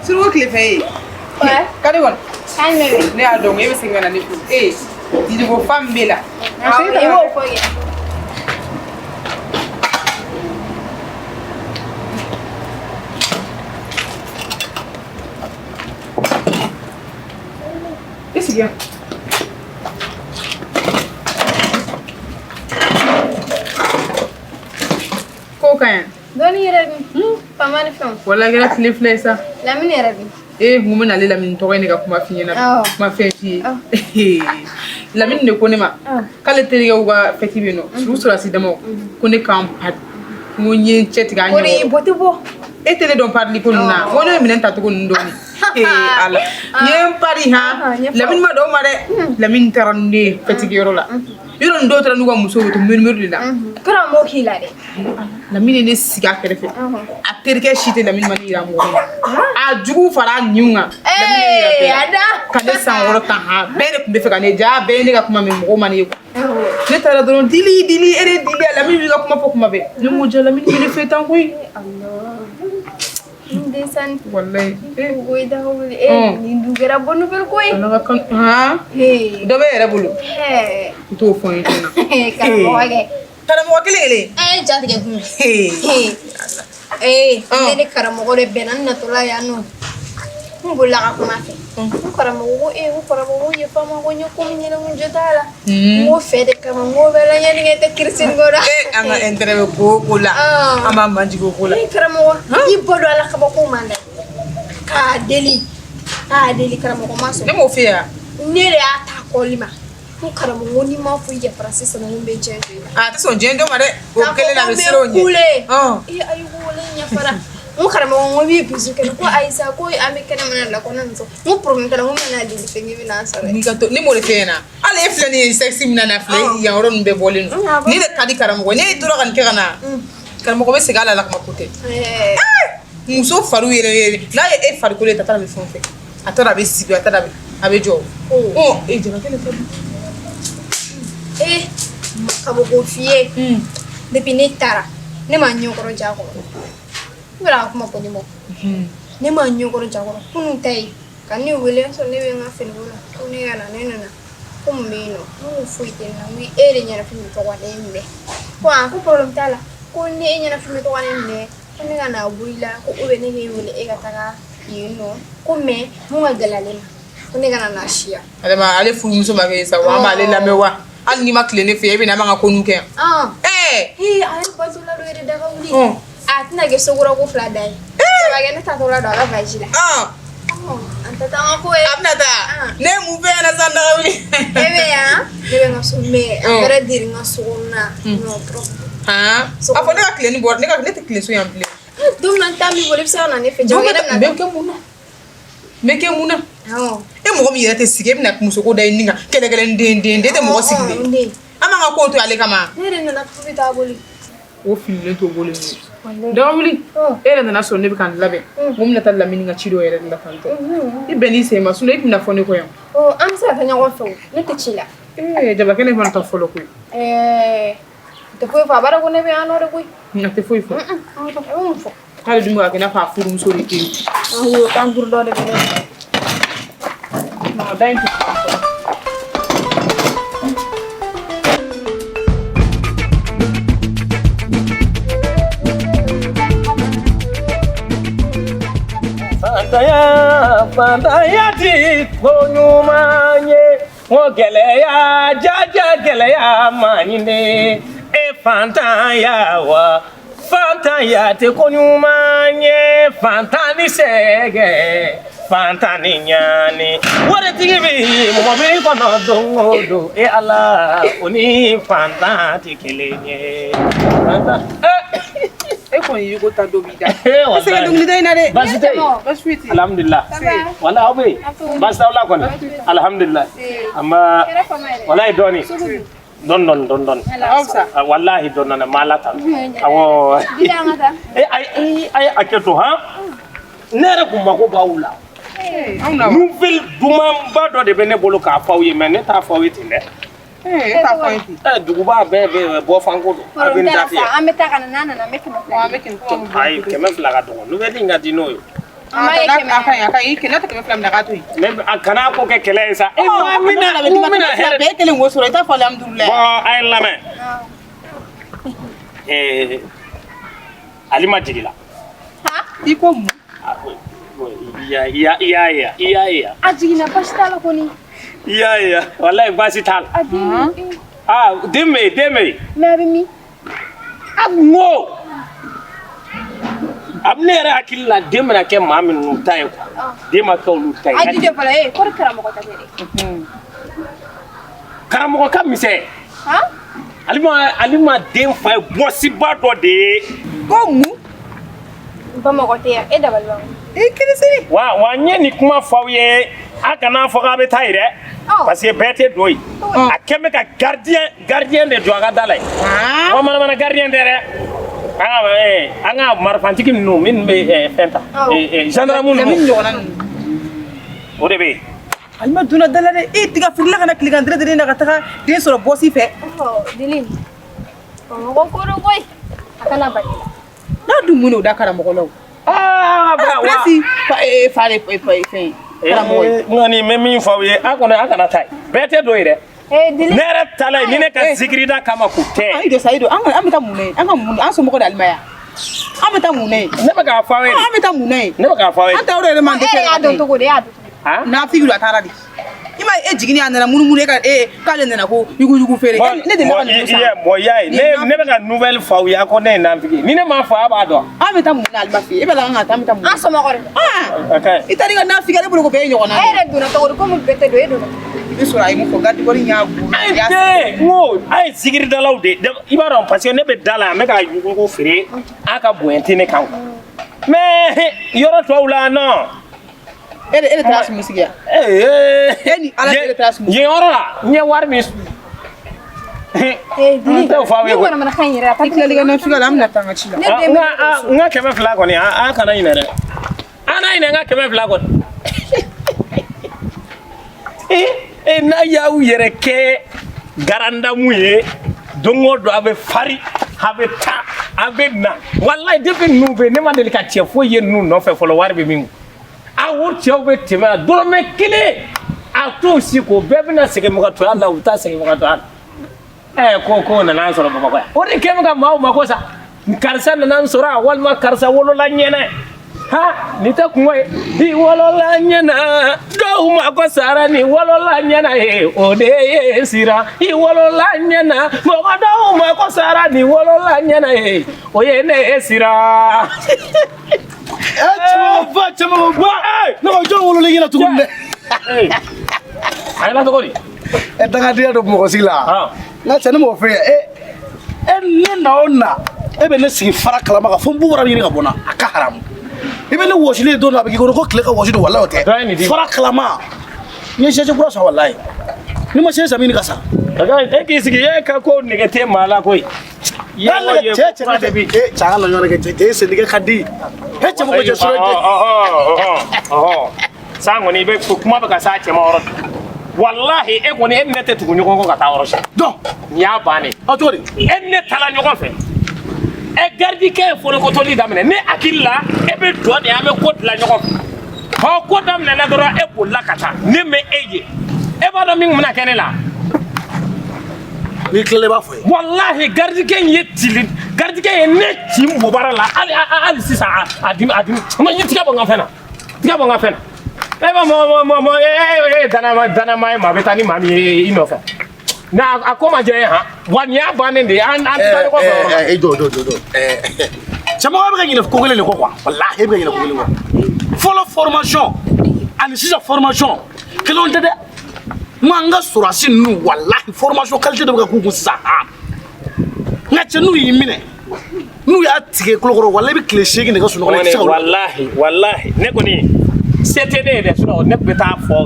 Sur le clé. Ouais. Calme. Calme. Ne a donc, il va se gagner les coups. Eh, dis de vos femmes, Bella. Ah, il va au foyer. Qu'est-ce qu'il y a? Cocaïne. Doni rabi. Pas mal de femmes. Voilà, il y a les fleurs, ça. La mine rabi. Eh, vous m'en allez la mine, toi, il y a kuma fini là. Ma fille. La mine ne connaît pas. Quand le télé a fait qu'il vient, nous sur la site de moi, connaît quand pas. Mon yen chet gagne. On est beau. Et télé donc parle pour nous. On est minant à tout le monde. Eh, Allah. Yen Paris, hein. La mine m'a donné. La mine terrané, petit là. Il y a d'autres nous avons muso to murmure là. Karamogo il a dit. La mine ne siga kerefe. A terke shite la mine mani iramu. A jugu fara nyunga. Eh, ada. Kane sangoro ta ha. Bere kumbe fe kane ja bene ga kuma me mo mani ko. Ne tara don dili ere dili la mine ga kuma pokuma be. Ne mo ja la mine ne fe tan koy. Allah. Indesan. Wallahi. Koy da hawli ni ndugera bonu fel koy. Ala kan ha. Hey. Do be ere bulu. Eh. To fo yin na. Karamogo. Karamogo kele. Jati ke kum. Ni karamogo de benan na tola ya no. Mbula ka kuma fe. Karamogo karamogo ye fama ko nyo ko mi na mun jotala. Mo fe de kama mo bela nya ni te kirsin gora. Anga entreve ko kula. Ama manji ko kula. Karamogo i bodo ala ka ko manda. Ka deli karamogo maso. Ne mo fe ya. Ne re ata ko lima. Ko karamogo ni ma fu ye process na ngbe jendo. Ah, te son jendo mare. O kele na besiro nye. Ayu wala nya fara. Mo karamogo ngo bi bisu ke ko aisa ko ame kana mana la ko nan so. Mo problem kala mo mana di fengi na sare. Ni gato ni mo le fe na. Ale e fle ni sexy mina na fle ya ron be bolin. Ni de kadi karamogo ni duro kan ke kana. Karamogo be segala la kuma kote. Muso faru yere. La e faru ko le tata be fon fe. Atora be sibi atora be abejo. E je ba kele fa. Kabo ko fiye. Depuis ne tara. Ne ma nyokoro jago. Wala kuma ko ni mo. Ne ma nyokoro jago. Kunu tai. Kan ni wele so ne we nga fen wala. Ko ne yana ne na. Ko mbino. Mo fuite na mi ere nyana fi to wa de mbe. Ko an ko problem tala. Ko ne nyana fi to wa de mbe. Ko ne na buila ko ube ne ke wele e ga taga yino. Ko me mo ga galale. Ko ne ga na shia. Ale fu muso ma ke sa wa ma le la mewa. Al ni ma klene fe be na ma ko nuke. Ay basula do ere daga wuli. Atina ge sogura ko fla dai. Ba ge na ta to la do la vajila. Anta ta ko e. Abnata. Ne mu be na sanda wuli. Ebe ya. Debe ngaso me. Abere diri ngaso na. No pro. Afo ne ka klene bor ne ka ne te klene so yam ple. Dum nan tammi bolip sa na ne fe joge na. Meke muna. E mo mi yete sige na muso ko dai ninga kele ndende te mo sige. Ama nga ko to ale kama. Ne na ku ta boli. O fille to boli ni. Da wuli. E na so ne bi kan labe. Mum na talla mininga chido yere la fanto. E beni se ma suno ipina fone ko yam. Am sa ta nyago fo. Ne te chila. Jaba kene fan ta folo ko. Te foi fa bara ko ne be anore ko. Na te foi fo. Fo. Kale dum ga kena fa furu so ri ti. Kan burdo de be. No, thank you. Fantaya ti konyumanye ogeleya jaja geleya manyinde fantaya wa fantaya ti konyumanye fantani sege fantani nyani wore tigibi mo bi kono dongodo ala oni fantati kelenye fanta ko yi ko ta do bida. Wasa ka dum dai na de. Basite. Baswiti. Alhamdulillah. Wala obe. Basta wala kon. Alhamdulillah. Amma wallahi doni. Don. Wallahi don na malata. Awo. Ay aketo ha. Nere ko mako bawula. Nouvelle duma ba do de bene bolo ka fawye men ne ta fawye tinde. Ta pointi. Duguba be bo fango do. Abin dati. Ameta kana nana na mekino. Wa mekin ko. Ay kemen flaga do. Nouvelle inga dino yo. aka yi kele ta kɛmɛ fila minɛ k'a to yen ne a kana ko kɛ kɛlɛ ye sa mina hɛrɛ bɛɛ kelen wo sɔrɔ i t'a fɔ alhamdulilayi bon a ye lamɛn ali ma jigi la i ko mun i y'a ye a jiginna basi t'a la kɔni i y'a ye walayi baasi t'a la den bɛ yen mais a bɛ min a ŋo a bɛ ne yɛrɛ hakili la den bɛna kɛ maa minnu ta ye quoi den ma kɛ olu ta ye a jide fɔlɔ kɔri karamɔgɔ ta tɛ dɛ karamɔgɔ ka misɛn ale ma den fa ye bɔsiba dɔ de ye ko mun bamakɔ tɛ yan e dabali b'an i kirisiri wa n ye nin kuma f'aw ye a kana fɔ k'a bɛ taa yen dɛ parce que bɛɛ tɛ don yen a kɛn bɛ ka gardien de jɔ a ka da la yen wa manamana gardien tɛ dɛ an ka marifantigi ninnu minnu bɛ fɛn ta gendarme ninnu o de bɛ yen alima donna dala dɛ e tiga firila kana tile kan dɛrɛ na ka taga den sɔrɔ bɔsi fɛ Dilin bamakɔ ko do koyi a kana bali n'a dun mun o da karamɔgɔ la o presi fare fɛn karamɔgɔ nka nin bɛ min fɔ aw ye a kɔni a kana taa yen bɛɛ tɛ don yen dɛ ne yɛrɛ ta la yen ni ne ka zikirida kama k'u tɛ ayi do sayi do an bɛ taa mun ne an ka mun an somɔgɔ de alimaya an bɛ taa mun ne ne bɛ k'a fɔ aw ye an bɛ taa mun ne ne bɛ k'a fɔ aw ye an ta o yɛrɛ man e y'a dɔn cogo di e y'a dɔn n'a figi a taara di i ma e jigini a nana munumunu e ka k'ale nana ko yugu feere ne de bɛ ka nugu san bon y'a ye ne bɛ ka nouvelle fɔ aw ye a ko ne ye nafigi ni ne m'a fɔ a b'a dɔn an bɛ taa mun na alima fɛ e bɛ la an ka taa an bɛ taa mun an somɔgɔ de i taara i ka nafigi ale bolo ko bɛɛ ye ɲɔgɔn na e yɛrɛ donna cogo di komi bɛɛ tɛ don e donna i bɛ sɔrɔ a ye mun fɔ gadigɔni y'a bolo a ye sigiridalaw de i b'a dɔn parce que ne bɛ da la an bɛ ka yugu feere a ka bonya tɛ ne kan mais yɔrɔ tɔw la non e de taara sumi sigi yan e ni ala de taara sumi yen yɔrɔ la n ye wari min Dilin t'o fɔ aw ye ne kɔni mana kan yɛrɛ a ta i tilali ka nafigi la an bɛna taa an ka ci la n ka 100 kɔni a kana ɲinɛ dɛ an na ɲinɛ n ka 100 kɔni n'a y'aw yɛrɛ kɛ garandamu ye don o don a bɛ fari a bɛ taa a bɛ na walayi depuis ninnu bɛ ne ma deli ka cɛ foyi ye ninnu nɔfɛ fɔlɔ wari bɛ min kun a o cɛw bɛ tɛmɛ a dɔrɔmɛ kelen a t'o si ko bɛɛ bɛna sɛgɛnbagatɔya la u bɛ taa sɛgɛnbagatɔya la ko nana an sɔrɔ bamakɔ yan o de kɛlen bɛ ka maaw mako sa karisa nana an sɔrɔ yan walima karisa wolola ɲɛna ha nin tɛ kungo ye i wolola ɲɛna dɔw mako sara ni wolola ɲɛna ye o de ye sira i wolola ɲɛna mɔgɔ dɔw mako sara ni wolola ɲɛna ye o ye ne sira. Caman ba ne ko jɔn wololen ɲɛna tuguni dɛ a yɛlɛ cogo di dangadenya dɔ mɔgɔ sigi la n ka cɛ ne m'o fɛ ne na o na e bɛ ne sigi fara kalama kan fo n b'u wara ɲini ka bɔ n na a ka haramu i bɛ ne wɔsilen don dɔ a bɛ k'i kɔnɔ ko tile ka wɔsi don walayi o tɛ fara kalama n ye sɛsi kura san walayi ni ma sɛsi san min ka sa e k'i sigi e ka ko nɛgɛ tɛ maa la koyi cɛ an ka la ɲɔgɔn kɛ cɛ sen nɛgɛ ka di e cɛ mɔgɔ jɛ san kɔni i bɛ kuma bɛ ka s'a cɛ ma yɔrɔ walahi e kɔni e ni ne tɛ tugu ɲɔgɔn kɔ ka taa yɔrɔ si nin y'a bannen cogo di e ni ne taara ɲɔgɔn fɛ gardikɛ ye fɔlɔkɔtɔli daminɛ ne hakili la e bɛ dɔ de an bɛ ko dilan ɲɔgɔn fɛ ko daminɛna dɔrɔn e bolila ka taa ne mɛ e ye e b'a dɔn min bɛna kɛ ne la n'i tilalen b'a fɔ ye walahi gardikɛ in ye tili gardikɛ ye ne ci mɔbara la hali sisan a dimi ma ɲɛ tigɛ bɔ n ka fɛn na tigɛ bɔ n ka fɛn na e b'a e danama ye maa bɛ taa ni maa min ye i nɔfɛ a ko ma diya ye han wa nin y'a bannen de ye an tɛ taa ɲɔgɔn fɛ yɔrɔ la. caman bɛ ka ɲinɛ ko kelen de kɔ quoi walahi e bɛ ka ɲinɛ ko kelen kɔ fɔlɔ formation ani sisan formation kelenw tɛ dɛ n ka sɔrɔsi ninnu walahi formation qualité de bɛ ka k'u kun sisan nka cɛ n'u y'i minɛ n'u y'a tigɛ kulokɔrɔ walahi i bɛ tile 8 de ka sunɔgɔ la i tɛ se ka walahi ne kɔni se tɛ ne ye dɛ sinon ne bɛ taa fɔ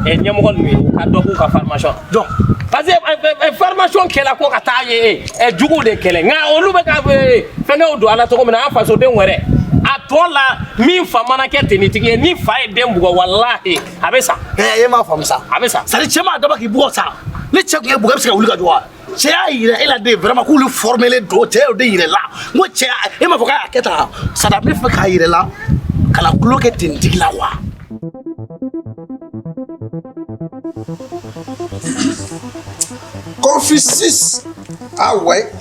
ɲɛmɔgɔ ninnu ye ka dɔ k'u ka formation dɔn parce que formation kɛla ko ka taa ye juguw de kɛlɛ nka olu bɛ ka fɛngɛw don a la cogo min na an fasoden wɛrɛ a tɔ la min fa mana kɛ tenitigi ye ni fa ye den bugɔ walahi a bɛ sa. e m'a faamu sa a bɛ sa. c'est à dire cɛ m'a dabɔ k'i bugɔ sa ni cɛ tun ye bugɔ e bɛ se ka wuli ka jɔ wa cɛ y'a yira e la de vraiment k'olu formelen don cɛ y'o de yira la n ko cɛ e m'a fɔ k'a y'a kɛ tan sada n bɛ fɛ k'a yira la kala kulo kɛ ten tigi la wa. Confucius. Ah ouais.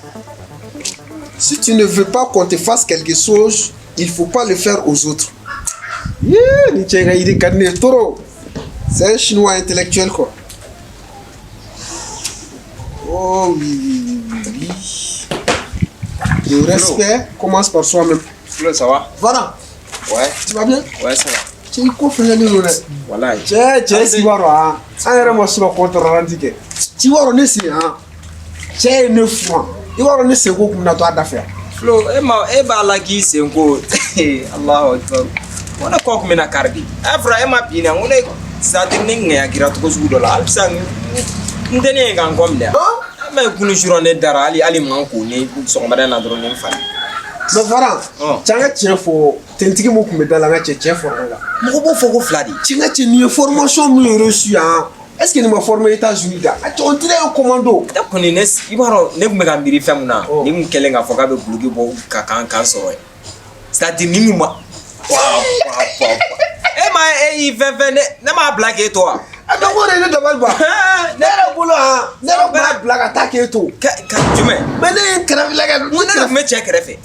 Si tu ne veux pas qu'on te fasse quelque chose, il faut pas le faire aux autres. Yeah, ni tchenga il est toro. C'est un chinois intellectuel quoi. Oh oui, oui, oui, oui. Le respect commence par soi-même. Flo, ça va? Voilà. Ouais. Tu vas bien? Ouais, ça va. Tu es quoi faire le lune? Voilà. Tiens, si voir hein. Un remo sur le compte rendu. Tu vois on est si hein. Tiens 9 francs. Il va on est c'est quoi comme na toi d'affaire. Flo, e ba la ki senko. Allahu Akbar. Wana ko ko mena karbi. Afra e ma bina ngone sa tinning ya kira to su do la alsa ndene ngan komda. Me kunu jurone dara ali man ko ne so ngada na dro ne fa. Mais voilà. Tiens tiens faut tentiki mo kuma dala nga tiens faut nga. Mo bo fo ko fladi. Tiens tiens ni formation mo reçu hein. Est-ce que ni ma formé États-Unis da? On dirait un commando. Da ko ni ne ibaro ne kuma ga mbiri femuna. Ni mu kelenga fo ga be bulugi bo ka kan so. C'est-à-dire ni mu ma ma ne ma blague toi. Ada ko ne da balba. Ne ra bolo ha. Ne ra ba blague attaquer to. Ka jume. Mais ne kra blague. Ne me check refe.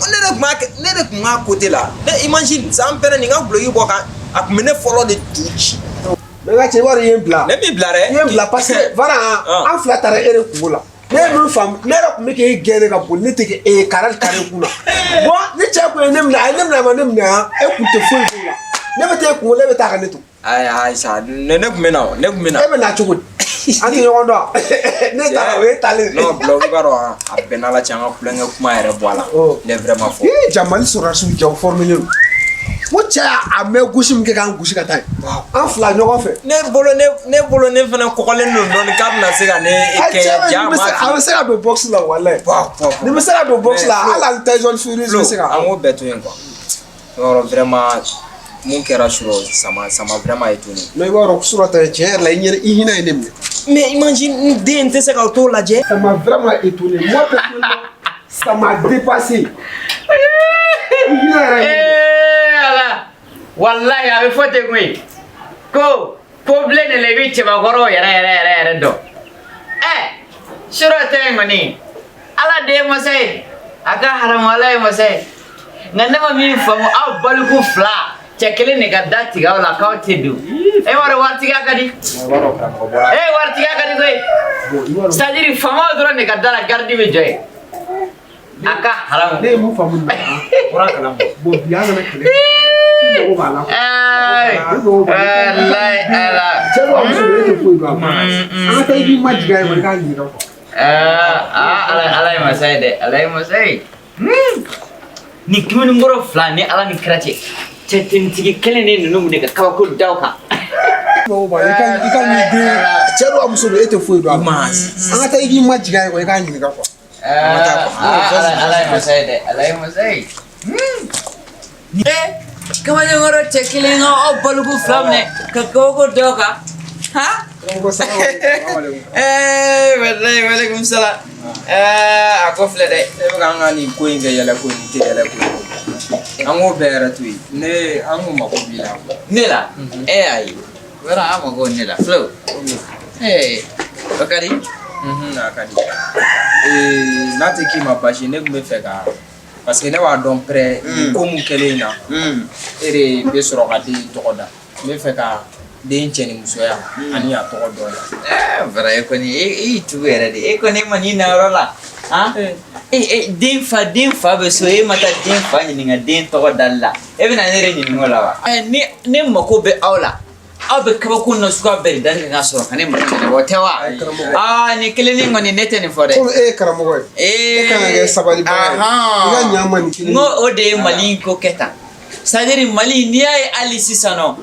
Ne kuma côté là. Imagine ça me perd ni nga bloqué bo kan akumene follow de tuchi. Mais là tu vois rien bla. Ne mi blare. Rien bla parce que voilà en flatare ere kubola. Ne me fam ne ra kuma ke gere ka bol ne te ke e karal kare kuna. Bon ni check ko ne mna ma ne mna e ku te fo la. Ne be te ku le be ta ka ne to. Ai sa ne kuma na. E be na chugo. Anti yo ndo. Ne ta we tale. No blog baro a benala changa kulenga kuma ere boala. Ne vraiment fo. Eh jamal sura su jaw formule. Mo cha a me gushi mke kan gushi ka tai. En fla no ko fe. Ne bolo ne fana ko kolen no don ka na se ga ne ke jama. A se ga do box la wala. Ne me se ga do box la ala Tyson Fury me se ga. Amo beto yen quoi. Alors vraiment mon kera shuro sama vraiment étonné. No iwa ro sura ta je la nyere ihina enem. Mais imagine den te se ga to la je. Ça m'a vraiment étonné. Moi personnellement ça m'a dépassé. Wallahi abe fote ngui ko problem le biche ba goro yere do shiro tengo ni ala de mo sai aga haram wala mo sai ngande ma mi famu aw balku fla chekele ne gadda tiga wala ka tedu wara wartiga kadi wartiga kadi koy sadiri famu duro ne gadda la gardi be joy aka haram ne mu famu ora kala bo biya na kele ni kimin ngoro flani ala ni krache chetin tigi kelene no mun ka ko dawka bo ba ikan ni de chero amso be ete foi do mas anga tay gi majiga ko ikan ni ka ko ala masai kama ni ngoro chekile ngo o balugu flamne ka ko doka ha walaikum salam ako flede E ga ngani ko inga yala ko ni te yala ko. Ango bera tui. Ne ango ma ko bila. nila ai wera amo go nila flow bakari Akadi. Nati ki ma bashi ne gume feka. Parce que ne wa don près ko mun kele na. Ere be soro ka di tokoda. Me feka den cheni musoya ani ya tokodo la. vera ko ni tu era de ko ni mani na rola ha den fa be so mata den fa ni nga den tokoda la e bina ne re ni ngola wa ne mako be awla abe kaba kunna suka beri dan nga soro kane mo ne wotewa ni keleni ngoni nete ni fore ko karamogo kana ga sabali ba ga nyama ni kini ngo ode mali ko keta sadiri mali ni ay ali sisano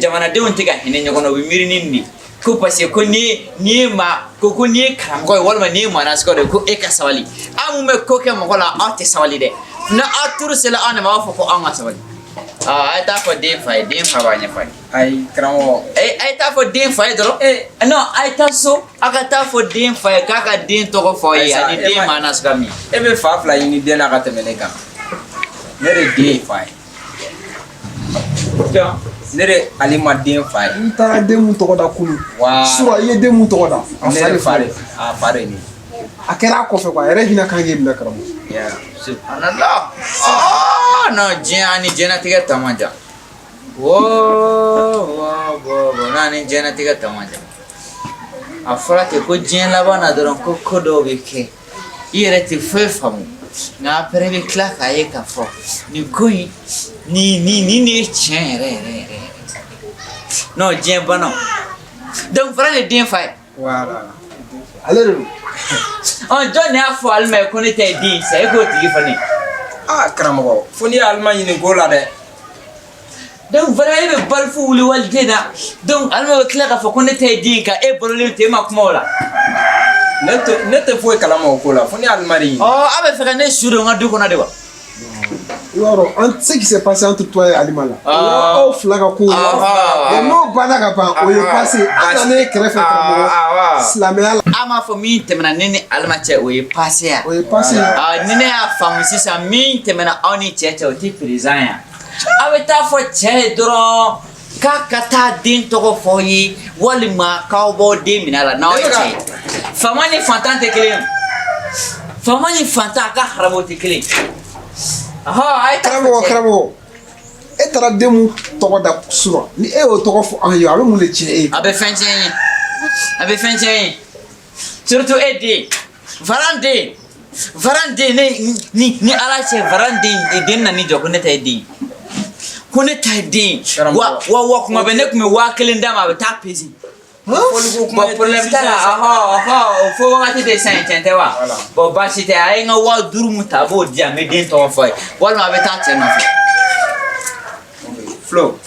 jamana de on tiga hine nyokono bi miri nindi ko passe ko ni ma ko ni krango wala ni ma nas ko ko e ka sawali amu me ko ke mo kola ate sawali de na aturu sela ana ma fo ko anga sawali ai ta fo de fa ba nya fa Ai krango ai ta fo de fa do no ai ta so aga ta fo de fa ka den to ko fo yi ani de ma nas gami e be fa fla yini den na ka temele kan. Ne re de fa. ne de ale ma den fa ye. I taara den mun tɔgɔ da kulu. Sura i ye den mun tɔgɔ da. Ne de fa de a fa de ni. A kɛra a kɔfɛ quoi a yɛrɛ hinɛ kan k'e minɛ karamɔgɔ. Subhanallah. Oh no, diɲɛ ni diɲɛlatigɛ ta man jan. Na ni diɲɛlatigɛ ta man jan. A fɔra ten ko diɲɛ laban na dɔrɔn ko dɔw bɛ kɛ i yɛrɛ tɛ foyi faamu nka après bɛ tila k'a ye k'a fɔ nin ko in nin de ye tiɲɛ yɛrɛ. Non diɲɛ banaw. Donc fara de den fa ye. Voilà. Ale de don. Jɔn de y'a fɔ ale ma ye ko ne tɛ den sa e k'o tigi fana. Karamɔgɔ fo n'i y'ale ma ɲini ko la dɛ. Donc fana e bɛ balifu wuli waliden na donc ale ma bɛ tila k'a fɔ ko ne tɛ den ka e balolen tɛ e ma kuma o la. Ne tɛ foyi kalama o ko la fo ni y'ale ma de ɲini. A bɛ fɛ ka ne su don n ka du kɔnɔ de wa. I b'a dɔn ce qui s'est passé entre toi et Alima là. Aw fila ka ko la. N'o banna ka ban o ye passé. An nanen kɛrɛfɛ karamɔgɔ silamɛya la. An b'a fɔ min tɛmɛna ne ni Alima cɛ o ye passé yan. O ye passé. Ni ne y'a faamu sisan min tɛmɛna aw ni cɛ cɛ o tɛ présent yan. Aw bɛ taa fɔ cɛ ye dɔrɔn k'a ka taa den tɔgɔ fɔ ye walima k'aw bɔ den minɛ la n'aw ye cɛ ye. Faama ni fantan tɛ kelen ye. Faama ni fantan a ka haramu tɛ kelen ye. Karamɔgɔ e taara den mun tɔgɔ da sura ni e y'o tɔgɔ fɔ an ye a bɛ mun de tiɲɛ e ye. A bɛ fɛn tiɲɛ ye a bɛ fɛn tiɲɛ ye surtout e den Varan den ni Ala cɛ Varan den nana ni jɔ ko ne ta ye den ko ne ta ye den wa kuma bɛ ne tun bɛ 1000 d'a ma a bɛ taa pesi. Bon problème t'a la fo wagati de san tiɲɛ tɛ wa bon baasi tɛ a ye n ka 5000 mun ta a b'o di yan n bɛ den tɔgɔ fɔ ye walima a bɛ taa cɛ nɔfɛ. Flo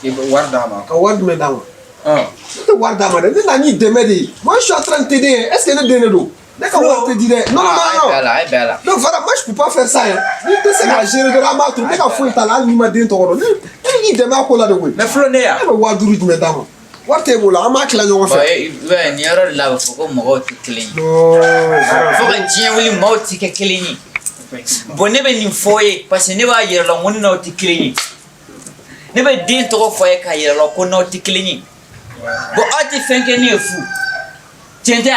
i bɛ wari d'a ma. Ka wari jumɛn d'a ma. Ne tɛ wari d'a ma dɛ ne na n'i dɛmɛ de ye moi je suis en train de t'aider est ce que ne den de don ne ka wari tɛ di dɛ. Non. Donc voilà moi je peux pas faire ça hein ni tɛ se ka gérer dɔrɔn an b'a to ne ka foyi t'a la hali n'i ma den tɔgɔ dɔn ne k'i dɛmɛ a ko la de koyi. Mais Flo ne ya. Ne bɛ 5000 jumɛn d'a ma. Wari t'e bolo an b'a tila ɲɔgɔn fɛ. Nin yɔrɔ de la a bɛ fɔ ko mɔgɔw tɛ kelen ye fo ka diɲɛ wuli maaw tɛ kɛ kelen ye bon ne bɛ nin fɔ ye parce que ne b'a yɛrɛ la ko ne n'aw tɛ kelen ye ne bɛ den tɔgɔ fɔ ye k'a yɛrɛ la ko n'aw tɛ kelen ye bon aw tɛ fɛn kɛ ne ye fu tiɲɛ tɛ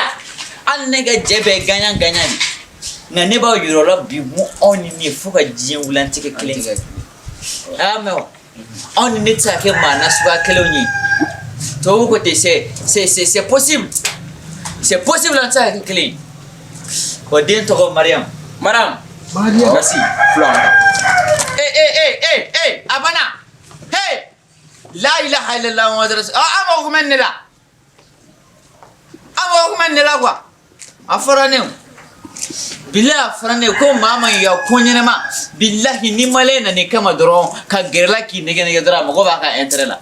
hali ne ka jɛ bɛɛ gaɲa de nka ne b'aw yɛrɛ la bi mun aw ni ne fo ka diɲɛ wuli an tɛ kɛ kelen ye a y'a mɛn wa aw ni ne tɛ se ka kɛ maa nasuguya kelenw ye. Tout côté c'est possible en ça clé au din to Mariam merci Flan abana hey la ilaha illallah muhammad rasul amo kumenela quoi afarane billah afarane ko mama ya kunyene ma billahi ni malena ne kama doron ka gerla ki ne dora mo ba ka entre la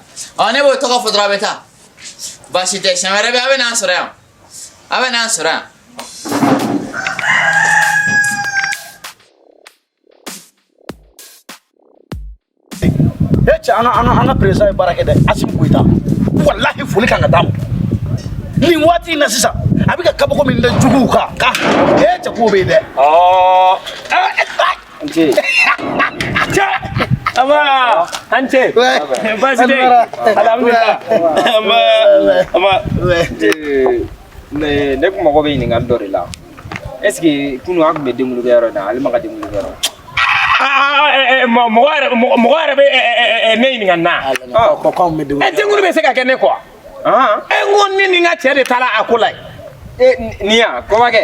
ne bo to ka fodra beta bashi te shamare be abe na sura cɛ an ka président ye baara kɛ dɛ Asim Goyita wallahi foli kan ka d'a ma nin waati in na sisan a bɛ ka kabako min da juguw kan cɛ ko bɛ yen dɛ Ante basi deh alhamdulillah ne kuma ko bɛ ɲininkali dɔ de la est ce que kunu an tun bɛ denwolo kɛ yɔrɔ in na ale ma ka denwolo kɛ yɔrɔ mɔgɔ yɛrɛ bɛ ne ɲininka na denwolo bɛ se ka kɛ ne kɔ n ko ni nin ka cɛ de taara a ko la nin ya kɔma kɛ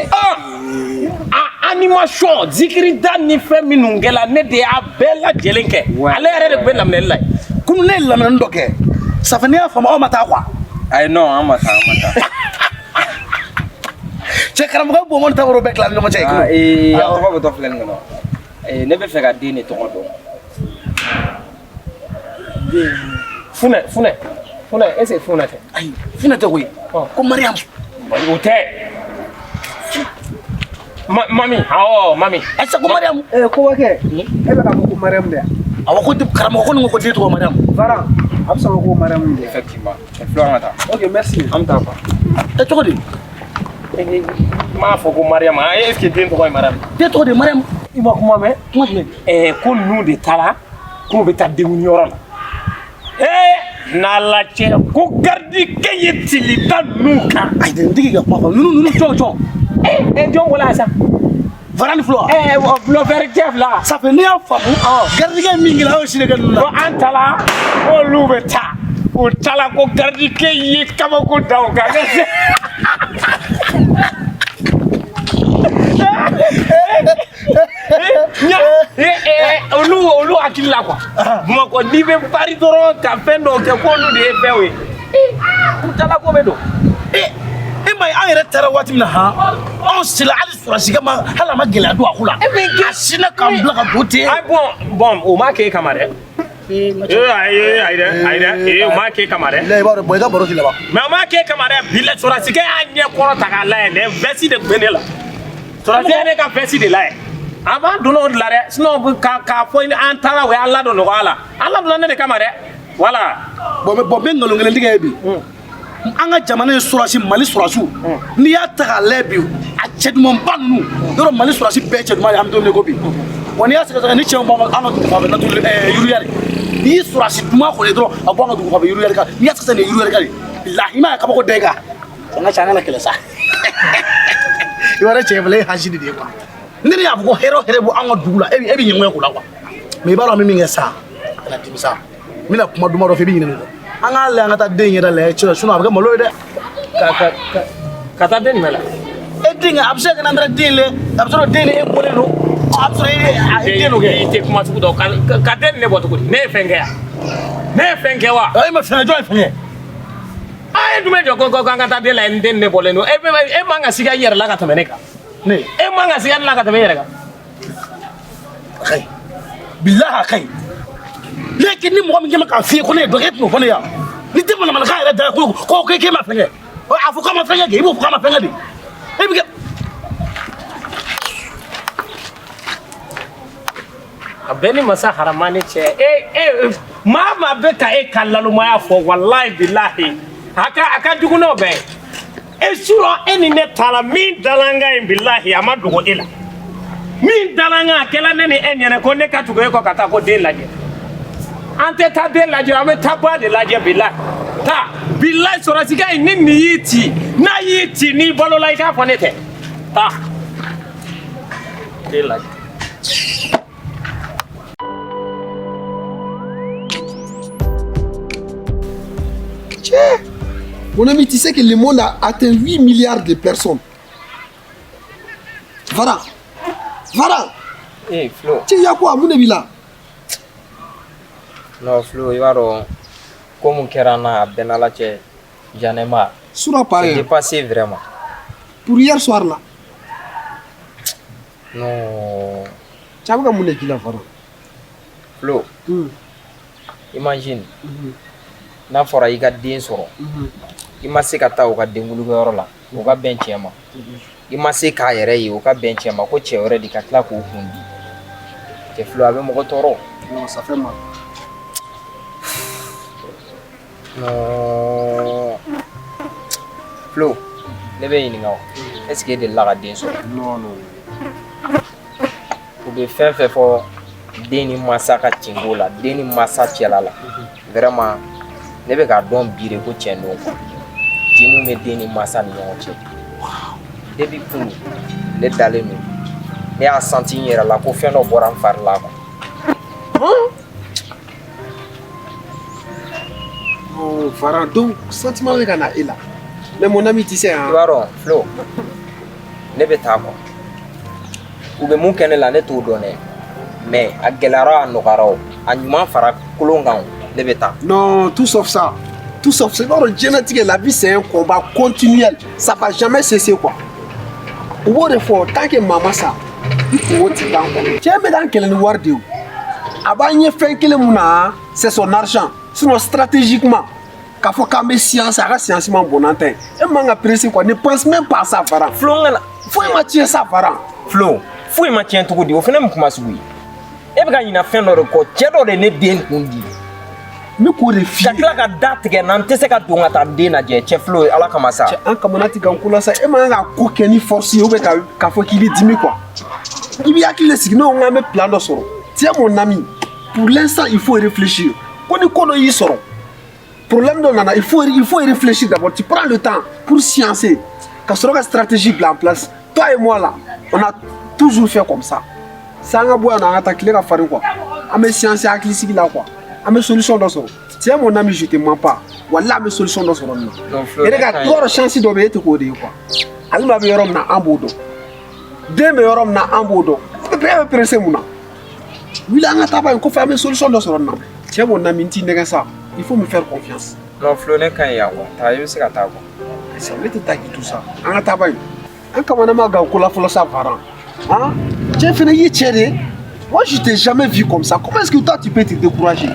animation zikiri da ni fɛn minnu kɛla ne de y'a bɛɛ lajɛlen kɛ ale yɛrɛ de tun bɛ laminɛli la kunu ne ye laminɛni dɔ kɛ safi ne y'a faamu aw ma taa quoi ayi non an ma taa cɛ karamɔgɔ bɔnbɔn ta yɔrɔ bɛɛ tila ni ɲɔgɔn cɛ ye tɔgɔ bɛ tɔ filɛ nin kɔnɔ ne bɛ fɛ ka den de tɔgɔ dɔn funɛ est ce que funɛ tɛ ayi funɛ tɛ koyi ko Mariam o tɛ mami mami est ce que ko Mariam ko wakɛ e bɛ ka fɔ ko Mariam de awɔ ko karamɔgɔ ko nin ko den tɔgɔ Mariam Varan a bɛ sɔrɔ ko Mariam de effectivement Flo an ka taa ok merci an bɛ taa quoi cogo di m'a fɔ ko Mariam est ce que den tɔgɔ ye Mariam den tɔgɔ de Mariam i ma kuma mɛn ko ninnu de taara k'u bɛ taa denkundi yɔrɔ la Nala cɛ ko gardikɛ ye tilita ninnu kan. Ayi tɛ n tigi ka kuma fɔ ninnu jɔn. Jɔn wala sa. Vara ni filɛ. Bulon fɛrɛ cɛ fila. Ça fait ne y'a faamu. Gardikɛ min kɛra aw si de kɛ ninnu na. Ko an taala k'olu bɛ taa. U taala ko gardikɛ ye kabako da o kan. Olu hakili la quoi. Bamakɔ n'i bɛ pari dɔrɔn ka fɛn dɔw kɛ k'olu de ye fɛnw ye. U taala ko bɛ don. E ma ye an yɛrɛ taara waati min na anw sera hali sɔrɔsi kɛ ma hali a ma gɛlɛya don a ko la. A sinna k'an bila ka don ten. Bon o ma k'e kama dɛ. Ayi dɛ o ma k'e kama dɛ. I b'a dɔn i ka baro tɛ laban. Mais o ma k'e kama dɛ bilahi sɔrɔsikɛ y'a ɲɛ kɔrɔ ta k'a lajɛ dɛ vɛsi de tun bɛ ne la. Sɔrɔsikɛ ye ne ka vɛsi de lajɛ. A b'an donna o de la dɛ sinon k'a fɔ an taara o ye Ala dɔ nɔgɔya la. Ala donna ne de kama dɛ voilà. Bon n bɛ nkalon kelen tigɛ ye bi. An ka jamana ye sɔrɔsi Mali sɔrɔsiw n'i y'a ta k'a lajɛ bi a cɛ dumanba ninnu yɔrɔ Mali sɔrɔsi bɛɛ cɛ duman ye an bɛ don min na ko bi. Wa n'i y'a sɛgɛsɛgɛ ni cɛw b'an ka dugu fan fɛ naturel yuruyari n'i ye sɔrɔsi duman kɔni dɔrɔn a b'an ka dugu fan fɛ yuruyari kan n'i y'a sɛgɛsɛgɛ nin yuruyari kan de lahi i ma ye kabako da i kan an ka ca an ka kɛlɛ sa. I b'a dɔn cɛ fɛnɛ ye hasidi de ye quoi. Ne y'a fɔ ko hɛrɛ bɔ an ka dugu la e bɛ ɲɛngoya k'o la quoi. Mais i b'a dɔn an bɛ min kɛ sa kana dimi sa n bɛna kuma duman dɔ fɔ i bɛ ɲinɛ nin kɔ. An k'a lajɛ an ka taa den yɛrɛ lajɛ cɛ sinon a bɛ kɛ malo ye dɛ. Ka taa den jumɛn la? E den a bɛ se ka kɛ n'an taara den lajɛ a bɛ sɔrɔ den e bɔlen don a bɛ sɔrɔ e den dɔ kɛ. I tɛ kuma sugu dɔn ka den ne bɔ cogo di? Ne ye fɛn kɛ yan? Ne ye fɛn kɛ wa? E ma fɛn kɛ jɔn ye fɛn kɛ? A ye jumɛn jɔ ko k'an ka taa den lajɛ ni den ne bɔlen don e man ka sigi i yɛrɛ la ka tɛmɛ ne kan. Ne e man ka sigi la ka tɛmɛ e yɛrɛ kan. A ka ɲi bilahi a ka ɲi ni mɔgɔ min kɛ mɛ k'a f'i ye ko ne ye dɔ kɛ e tɛn'o fɔ ne ye wa ni tɛ manamanakan yɛrɛ da ko k'e ma fɛn kɛ a fɔ k'a ma fɛn kɛ i b'o fɔ k'a ma fɛn kɛ de e bɛ kɛ. A bɛɛ ni masa haramani cɛ maa bɛ ka e ka lalumaya fɔ walahi bilahi a ka jugu n'o bɛɛ ye surɔ e ni ne taara min dalanga in bilahi a ma dogo e la min dalanga a kɛla ne ni e ɲɛna ko ne ka tugu e kɔ ka taa ko den lajɛ an tɛ taa den lajɛ an bɛ taa ba de lajɛ bilahi taa bilahi sɔrɔsika in ni nin y'i ci n'a y'i ci n'i balola i k'a fɔ ne tɛ taa den lajɛ. Mon ami, tu sais que le monde a atteint 8 milliards de personnes. Vara. Flo. Tu y a quoi, mon ami là? Non, Flo, il va comme Kerana, Benalache, j'en ai marre. Sura pareil. C'est dépassé vraiment. Pour hier soir là. Non. Tu as vu mon équipe là, Vara? Flo. Imagine. N'a fɔra i ka den sɔrɔ i ma se ka taa u ka denwulukɛyɔrɔ la u ka bɛn cɛ ma i ma se k'a yɛrɛ ye u ka bɛn cɛ ma ko cɛ wɛrɛ de ka tila k'u kun di cɛ Flo a bɛ mɔgɔ tɔɔrɔ. Non, ça fait mal. Non. Flo ne bɛ ɲininka o est-ce que e delila ka den sɔrɔ? Non. U bɛ fɛn fɛn fɔ den ni masa ka cinko la den ni masa cɛla la vraiment ne bɛ k'a dɔn bi de ko tiɲɛ don tin mun bɛ den ni masa ni ɲɔgɔn cɛ depuis kunu ne dalen don ne y'a senti n yɛrɛ la ko fɛn dɔ bɔra n fari la Oh, Vara, donc sentiment bɛ ka na e la. Mais mon ami, tu sais, i b'a dɔn Flo ne bɛ taa quoi u bɛ mun kɛ ne la ne t'o dɔn dɛ mais a gɛlɛyara a nɔgɔyara o a ɲuman fara kolon kan ne bɛ taa. Non, tout sauf ça. Tout sauf ça. La vie, c'est un combat continuel. Ça ne va jamais cesser, quoi. Au de fois, tant que maman ça, il faut que tu t'en comptes. Tu es dans quel noir de où? Avant, il y a fait que le mouna, c'est son argent. Sinon, stratégiquement, quand faut qu'il y ait science, ça reste scientifiquement bon en temps. Et moi, apprécie quoi. Ne pense même pas à ça, Varan. Flo, faut y ça, Varan. Flo, faut y matcher tout de. Au final, je suis souillé. Et bien, il y a fait un record. Tu as donné des kundi. Mais quoi de fille? Tu as date que n'ante se ka donga ta dena je chef Flo ala kama ça. En kamanati gankula ça e man ga ko keni force yo be ka fo ki dimi quoi. Il y a qui le signe on a mes plans de soro. Tiens mon ami, pour l'instant il faut réfléchir. Quand on y sort, problème de nana, il faut y réfléchir d'abord. Tu prends le temps pour sciencer. Quand tu auras une stratégie en place, toi et moi là, on a toujours fait comme ça. Ça a beau on a attaqué la farine quoi. À mes sciences à clic là quoi. À mes solutions dans son. Tiens mon ami, je te mens pas. Voilà mes solutions dans son. Et regarde, toi la chance de bien te coder quoi. Ali ma yorom na ambodo. Deux meilleurs na ambodo. Bien pressé mon. Oui là on a tapé qu'on fait mes solutions dans son. Tiens mon ami, tu n'es ça. Il faut me faire confiance. Non, Flo n'est qu'un yawa. T'as eu ce que t'as vu. Ça veut dire tout ça. On a tapé. Un camarade m'a gagné la folle ça parent. Hein? Tu as fait une yétienne. Moi je t'ai jamais vu comme ça. Comment est-ce que toi tu peux te décourager?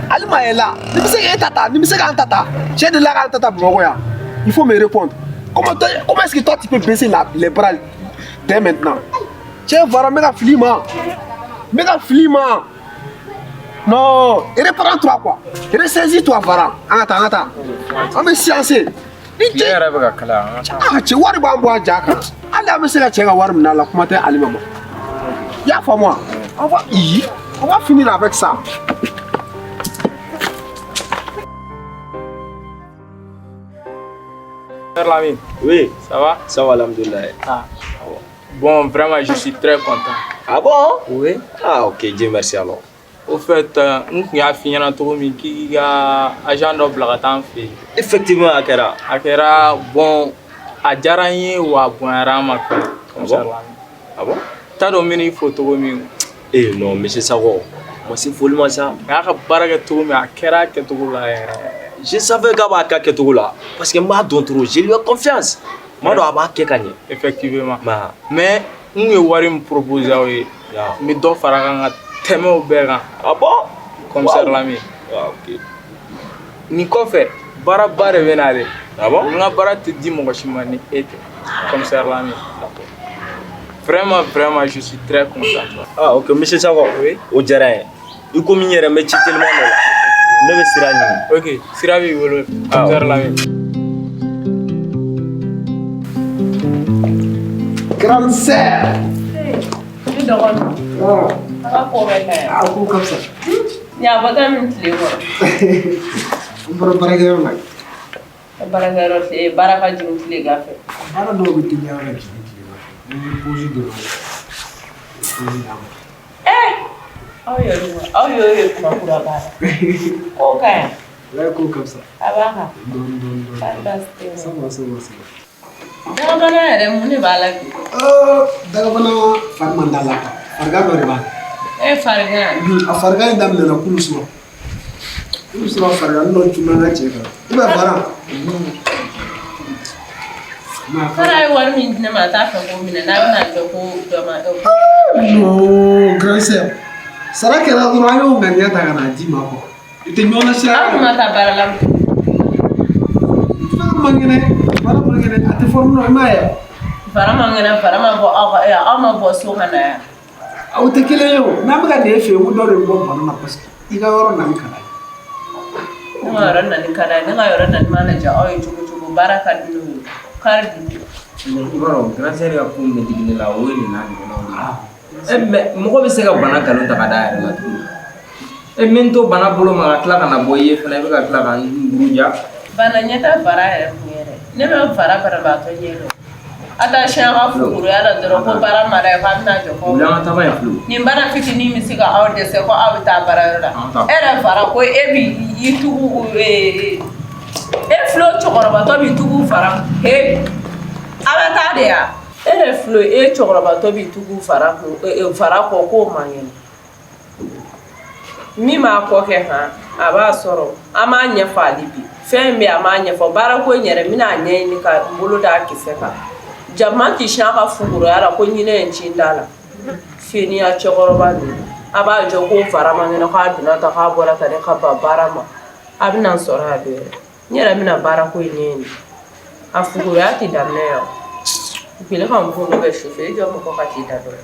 Alima est là. Ne me sais pas tata. Ne me sais pas tata. J'ai de la tata pour moi. Il faut me répondre. Comment est-ce que toi tu peux baisser les bras dès maintenant? Tiens, voilà, méga flima. Méga flima. Non, reprends-toi quoi. Ressaisis-toi, Vara. Attends. On va sciencer. Tu vois, tu vas boire Jack. Allez, mais c'est la tchéga war na la commenter aliment. Y'a pas moi. On va finir avec ça. Oui, ça va? Ça va, alhamdoulilah. Ah. Bon, vraiment, je suis très content. Ah bon? Oui. Ah, ok, Dieu merci alors. Au fait, on a fini à tout qui a agent de blague Effectivement, Akera. Akera, bon, à Jaranye ou à Boinarama. Ah bon? T'as dominé photo. Eh non, mais c'est ça. Moi, c'est follement ça. Je savais qu'il y là. Parce que moi, je lui ai confiance. Moi, je dois effectivement. Mais, on me proposé, mais deux fois, thème au Béran. Ah bon? Comme ça, l'ami. Ah, ok. Nico fait, bara venare. Ah bon? On a bara te dit mon chimani et comme ça, l'ami. Vraiment, je suis très content. Ah, ok, monsieur Savo. Oui. Au Djarain. Il comme il y a un métier tellement là. Ne me sirani. Ok, siravi wolo. Comme ça, l'ami. Grande sœur. Tu dors. Ah, comme ça. Il y a pas de minutes. On va parler de c'est baraka du les gars. Bara no bi tinya rek. Ni poser de. Oh, comment pour la barre. OK. Là comme ça. Ah bah. Don. Fantastique. Ça va. Daga bana re muni bala. Daga bana farmandala. Farga do reba. Farga. Farga ndam na kuluswa. Kuluswa farga no chuma na cheka. Iba bara. Fara war min ne ma ta fa ko min na na ko do ma. No, grand sœur. Sara que la dura yo ngania ta kana di ma ko. Ite nyona sira. Ah ma ta baralam. Mangene ate forme no maya. Fara ma bo ma bo so kana ya. Au te kele yo, na mga de fe wo do re bo na parce que iga woro na kana. Na ran na ni kana, na yoro na manager o chugu baraka dinu. Kardi. Ibaro, grâce à ko me digine la o ni na ni. Mais mo be se ka bana kalo ta kada ya. Mento bana bolo ma tla kana boye fana be ka tla kan buruja. Bana nyata fara ya ngere. Ne be fara ba to yelo. Ata shanga fukuru ya da dro ko bara mara fa na jo ko. Ulama ta ba ya flu. Ni bana fitini mi siga awde se ko awita bara ra. Era fara ko ebi yitugu flo chokoroba to bi tugu fara. He. Abata de ya. Flo chokoroba to bi tugu fara ko fara ko manyen. Mi ma ko ke ha aba soro ama nya fa libi. Fembe ama nya fa bara ko nyere mi na nya ni ka mbolo da kiseka. Jama ki shaka fukuru yara ko nyine ncindala. Fini ya chokoroba ni. Aba jo ko fara mangena ka duna ta ka bora ta de ka babarama. Abina sora be. Nyera mina bara ko nyene. Afukuru ya ti damne yo. Pile ka mfuno be shofe jo mo ko ka ti dadora.